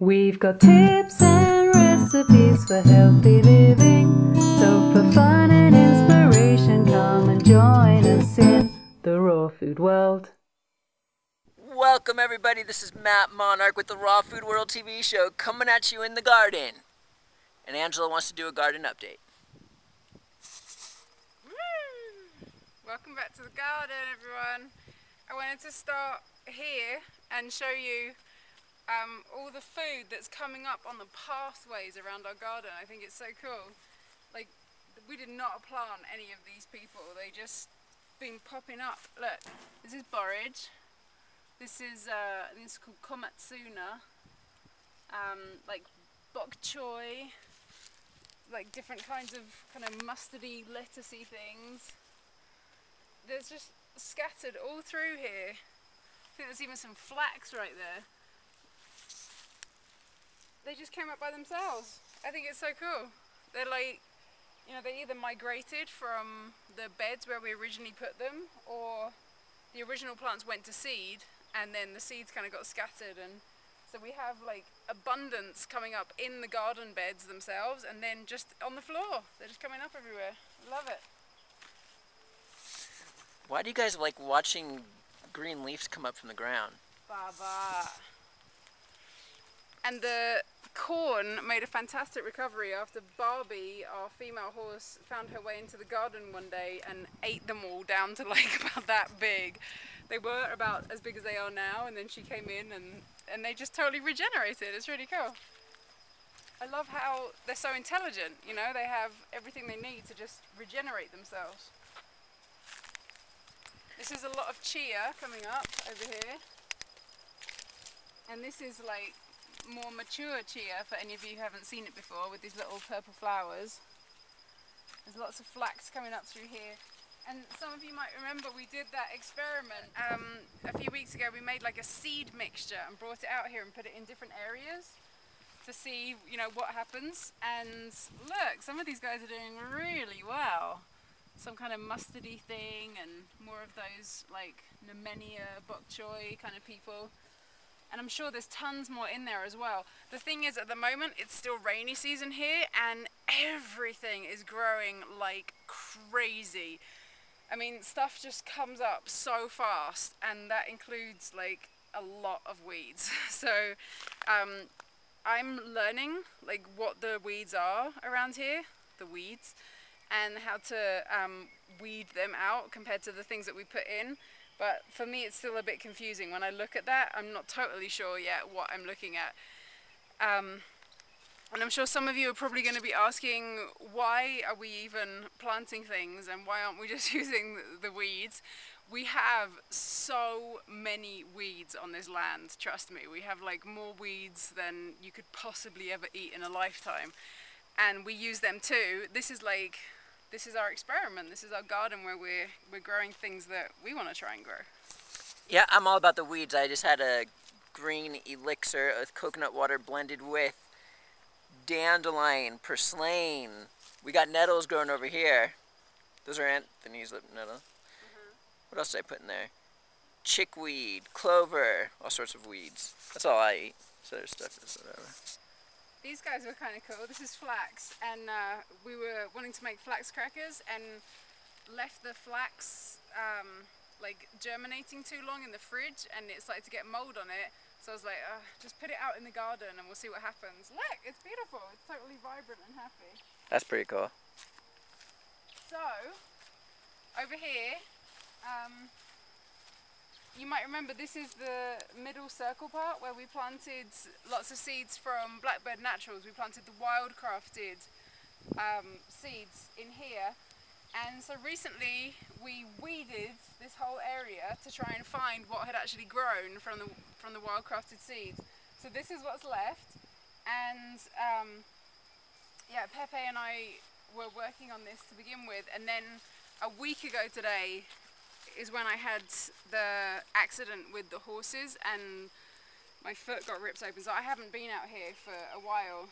We've got tips and recipes for healthy living. So for fun and inspiration, come and join us in the raw food world. Welcome everybody, this is Matt Monarch with the Raw Food World TV show coming at you in the garden. And Angela wants to do a garden update. Woo! Welcome back to the garden, everyone. I wanted to start here and show you all the food that's coming up on the pathways around our garden. I think it's so cool. Like, we did not plant any of these people. They just been popping up. Look, this is borage. This is called komatsuna. Like bok choy. Like different kinds of kind of mustardy, lettucey things. There's just scattered all through here. I think there's even some flax right there. They just came up by themselves. I think it's so cool. They're like, you know, they either migrated from the beds where we originally put them, or the original plants went to seed and then the seeds kind of got scattered, and so we have like abundance coming up in the garden beds themselves and then just on the floor. They're just coming up everywhere. Love it. Why do you guys like watching green leaves come up from the ground? Baba. And the corn made a fantastic recovery after Barbie, our female horse, found her way into the garden one day and ate them all down to like about that big. They were about as big as they are now, and then she came in and they just totally regenerated. It's really cool. I love how they're so intelligent, you know, they have everything they need to just regenerate themselves. This is a lot of chia coming up over here. And this is like more mature chia for any of you who haven't seen it before, with these little purple flowers. There's lots of flax coming up through here. And some of you might remember we did that experiment a few weeks ago. We made like a seed mixture and brought it out here and put it in different areas to see, you know, what happens. And look, some of these guys are doing really well. Some kind of mustardy thing and more of those like Nemenia, bok choy kind of people. And I'm sure there's tons more in there as well. The thing is, at the moment, it's still rainy season here and everything is growing like crazy. I mean, stuff just comes up so fast, and that includes like a lot of weeds. So I'm learning like what the weeds are around here, the weeds, and how to weed them out compared to the things that we put in. But for me, it's still a bit confusing. When I look at that, I'm not totally sure yet what I'm looking at. And I'm sure some of you are probably going to be asking, why are we even planting things and why aren't we just using the weeds? We have so many weeds on this land, trust me. We have like more weeds than you could possibly ever eat in a lifetime. And we use them too. This is our experiment. This is our garden where we're growing things that we want to try and grow. Yeah, I'm all about the weeds. I just had a green elixir with coconut water blended with dandelion, purslane. We got nettles growing over here. Those are Anthony's lip nettle. What else did I put in there? Chickweed, clover, all sorts of weeds. That's all I eat. So there's stuff is whatever. These guys were kind of cool. This is flax, and we were wanting to make flax crackers and left the flax like germinating too long in the fridge, and it started to get mold on it. So I was like, just put it out in the garden and we'll see what happens. Look, it's beautiful. It's totally vibrant and happy. That's pretty cool. So, over here, you might remember this is the middle circle part where we planted lots of seeds from Blackbird Naturals. We planted the wildcrafted seeds in here. And so recently we weeded this whole area to try and find what had actually grown from the wildcrafted seeds. So this is what's left, and yeah, Pepe and I were working on this to begin with, and then a week ago today is when I had the accident with the horses and my foot got ripped open, so I haven't been out here for a while.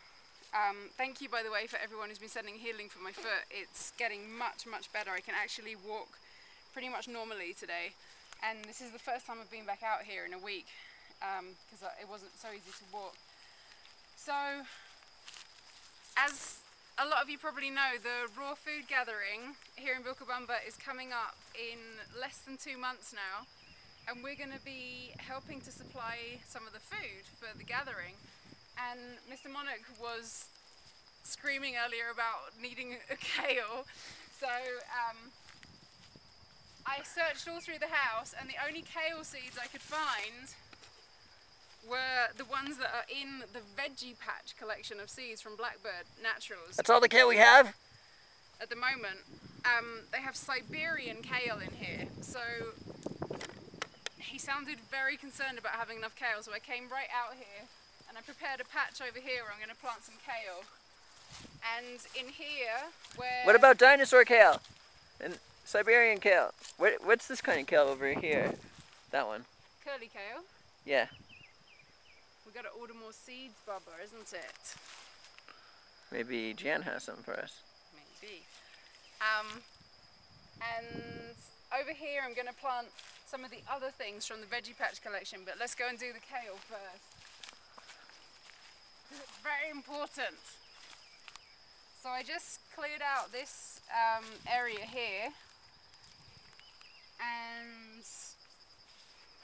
Thank you, by the way, for everyone who's been sending healing for my foot. It's getting much, much better. I can actually walk pretty much normally today. And this is the first time I've been back out here in a week, because it wasn't so easy to walk. So, as a lot of you probably know, the Raw Food Gathering here in Vilcabamba is coming up in less than 2 months now, and we're going to be helping to supply some of the food for the gathering. And Mr. Monarch was screaming earlier about needing a kale, so I searched all through the house, and the only kale seeds I could find were the ones that are in the Veggie Patch collection of seeds from Blackbird Naturals. That's all the kale we have? At the moment, they have Siberian kale in here, so he sounded very concerned about having enough kale, so I came right out here and I prepared a patch over here where I'm going to plant some kale. And in here, where... What about dinosaur kale? And Siberian kale? What's this kind of kale over here? That one. Curly kale? Yeah. We've got to order more seeds, Bubba, isn't it? Maybe Jan has some for us. Maybe. And over here I'm going to plant some of the other things from the Veggie Patch collection, but let's go and do the kale first. It's very important. So I just cleared out this area here, and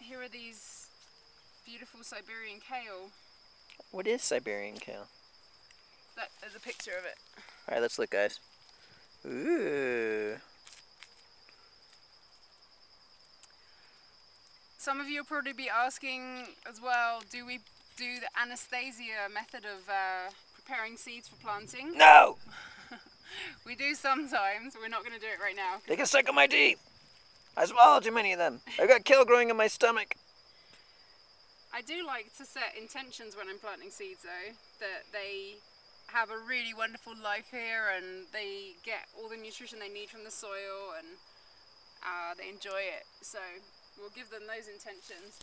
here are these beautiful Siberian kale. What is Siberian kale? There's a picture of it. Alright, let's look, guys. Ooh. Some of you will probably be asking as well, do we do the Anastasia method of preparing seeds for planting? No! We do sometimes. We're not going to do it right now. They can suck on my teeth! I swallowed too many of them. I've got kale growing in my stomach. I do like to set intentions when I'm planting seeds though, that they have a really wonderful life here and they get all the nutrition they need from the soil and they enjoy it. So we'll give them those intentions.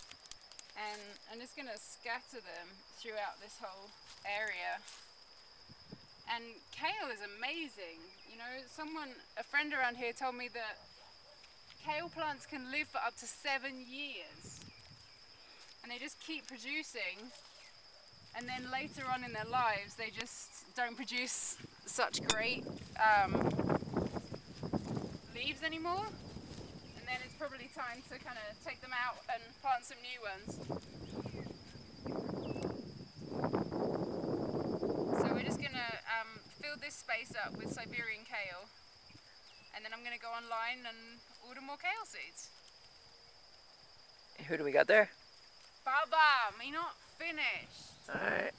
And I'm just going to scatter them throughout this whole area. And kale is amazing. You know, a friend around here told me that kale plants can live for up to 7 years. And they just keep producing. And then later on in their lives, they just don't produce such great leaves anymore. And then it's probably time to kind of take them out and plant some new ones. So we're just going to fill this space up with Siberian kale, and then I'm going to go online and order more kale seeds. Who do we got there? Baba, me not finished. Alright.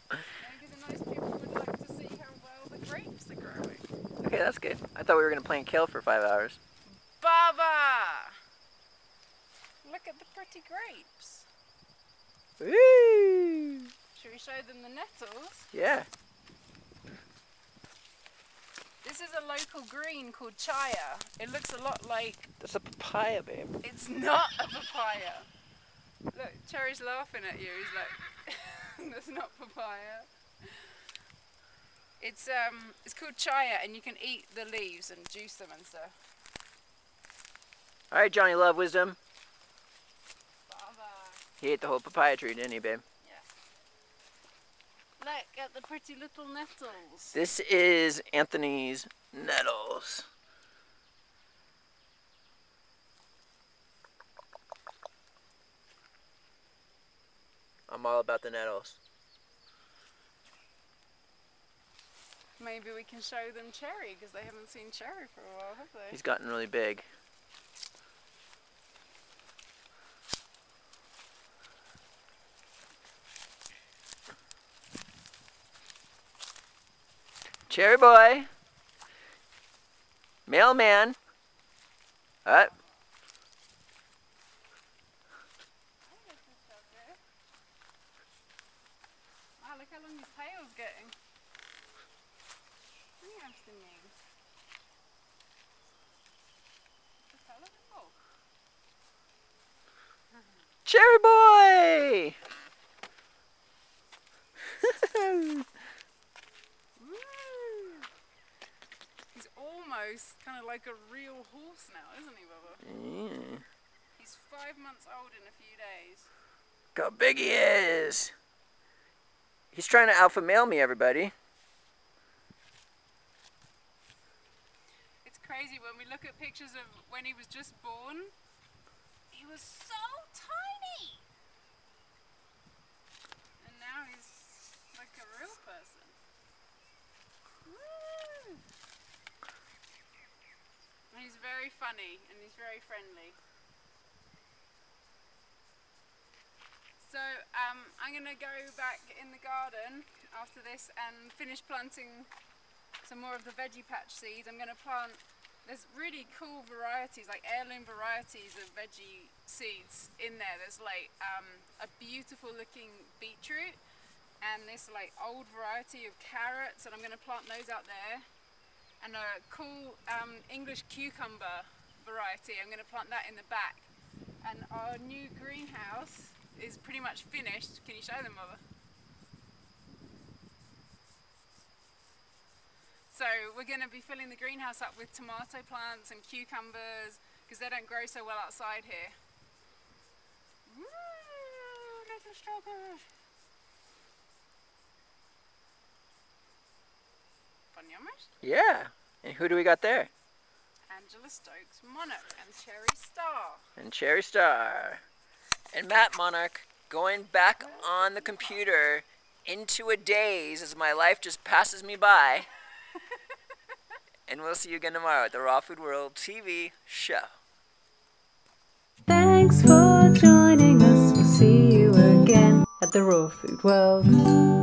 Maybe the nice people would like to see how well the grapes are growing. Okay, that's good. I thought we were going to plant kale for 5 hours. Baba! Look at the pretty grapes. Woo! Should we show them the nettles? Yeah. This is a local green called chaya. It looks a lot like... That's a papaya, babe. It's not a papaya. Look, Cherry's laughing at you. He's like, that's not papaya. It's called chaya, and you can eat the leaves and juice them and stuff. Alright, Johnny Love Wisdom. Baba. He ate the whole papaya tree, didn't he, babe? Look at the pretty little nettles. This is Anthony's nettles. I'm all about the nettles. Maybe we can show them Cherry, because they haven't seen Cherry for a while, have they? He's gotten really big. Cherry boy. Mailman. What? Wow, look how long his tail's getting. Interesting. Cherry boy! He's almost kind of like a real horse now, isn't he, Bubba? Yeah. He's 5 months old in a few days. Look how big he is. He's trying to alpha male me, everybody. It's crazy when we look at pictures of when he was just born. He was so tiny. And now he's like a real person. Woo! And he's very funny and he's very friendly. So I'm going to go back in the garden after this and finish planting some more of the veggie patch seeds. I'm going to plant, there's really cool varieties, like heirloom varieties of veggie seeds in there. There's like a beautiful looking beetroot and this like old variety of carrots, and I'm going to plant those out there. And a cool English cucumber variety, I'm going to plant that in the back. And our new greenhouse is pretty much finished. Can you show them, Mother? So we're going to be filling the greenhouse up with tomato plants and cucumbers because they don't grow so well outside here. Woo, little strawberries. Fun yummers? Yeah. And who do we got there? Angela Stokes Monarch and Cherry Star. And Cherry Star. And Matt Monarch going back on the computer into a daze as my life just passes me by. And we'll see you again tomorrow at the Raw Food World TV show. Thanks for joining us. We'll see you again at the Raw Food World.